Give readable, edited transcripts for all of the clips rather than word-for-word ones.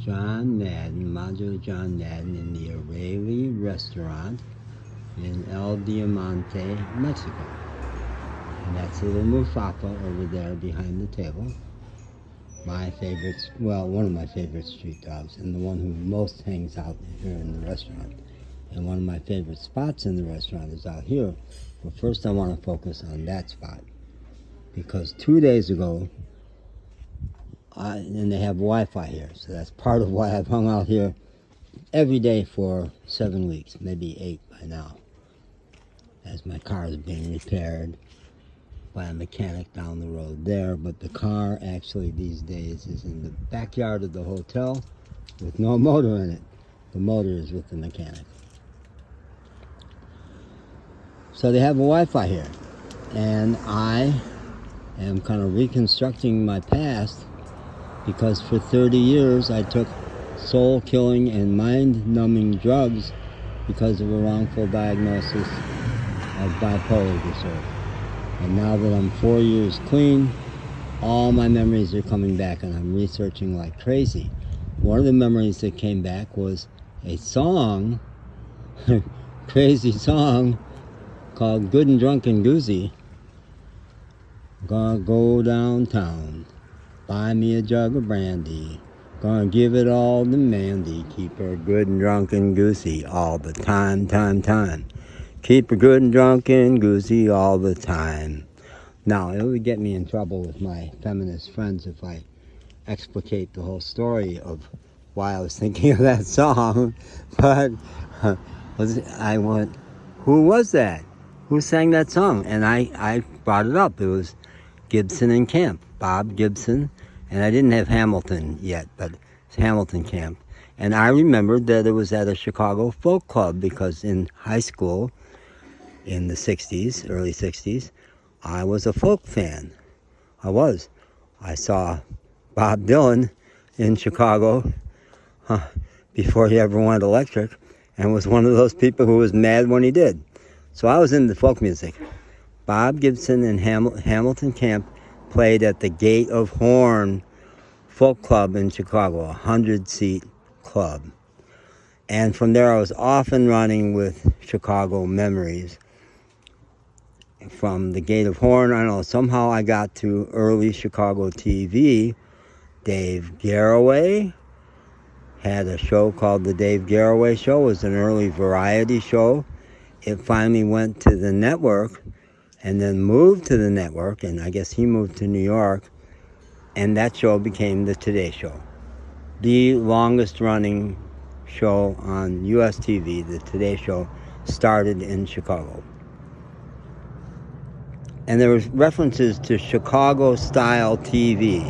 John Madden, Majo John Madden, in the O'Reilly restaurant in El Diamante, Mexico. And that's little Mustafa over there behind the table. My favorite, well, one of my favorite street dogs, and the one who most hangs out here in the restaurant. And one of my favorite spots in the restaurant is out here. But first I want to focus on that spot. Because 2 days ago, and they have Wi-Fi here, so that's part of why I've hung out here every day for 7 weeks, maybe 8 by now, as my car is being repaired by a mechanic down the road there. But the car actually these days is in the backyard of the hotel with no motor in it. The motor is with the mechanic. So they have a Wi-Fi here, and I am kind of reconstructing my past, because for 30 years I took soul-killing and mind-numbing drugs because of a wrongful diagnosis of bipolar disorder. And now that I'm 4 years clean, all my memories are coming back, and I'm researching like crazy. One of the memories that came back was a song, crazy song, called Good and Drunk and Goozy. Gonna go downtown, buy me a jug of brandy, gonna give it all to Mandy, keep her good and drunk and goosey all the time. Keep her good and drunk and goosey all the time. Now, it would get me in trouble with my feminist friends if I explicate the whole story of why I was thinking of that song, but I went, who was that? Who sang that song? And I brought it up. It was Gibson and Camp, Bob Gibson. And I didn't have Hamilton yet, but it's Hamilton Camp. And I remembered that it was at a Chicago folk club, because in high school, in the 60s, early 60s, I was a folk fan. I saw Bob Dylan in Chicago before he ever went electric, and was one of those people who was mad when he did. So I was into folk music. Bob Gibson and Hamilton Camp played at the Gate of Horn Folk Club in Chicago, a 100-seat club. And from there I was off and running with Chicago memories. From the Gate of Horn, I don't know, somehow I got to early Chicago TV. Dave Garroway had a show called The Dave Garroway Show. It was an early variety show. It finally went to the network, and then moved to the network, and I guess he moved to New York, and that show became the Today Show. The longest running show on US TV, the Today Show, started in Chicago. And there was references to Chicago-style TV.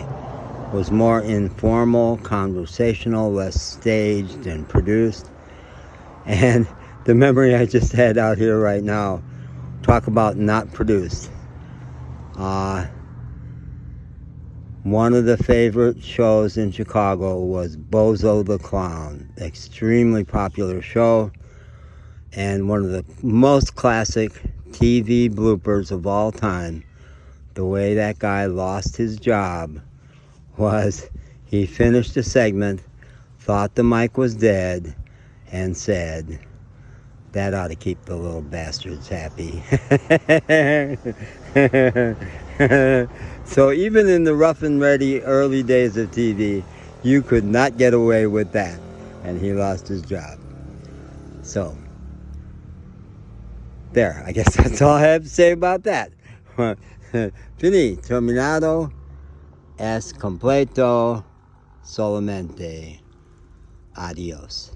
It was more informal, conversational, less staged and produced. And the memory I just had out here right now, talk about not produced. One of the favorite shows in Chicago was Bozo the Clown. Extremely popular show, and one of the most classic TV bloopers of all time. The way that guy lost his job was he finished a segment, thought the mic was dead, and said, "That ought to keep the little bastards happy." So even in the rough and ready early days of TV, you could not get away with that. And he lost his job. So, there, I guess that's all I have to say about that. Fini, terminado, es completo, solamente, adios.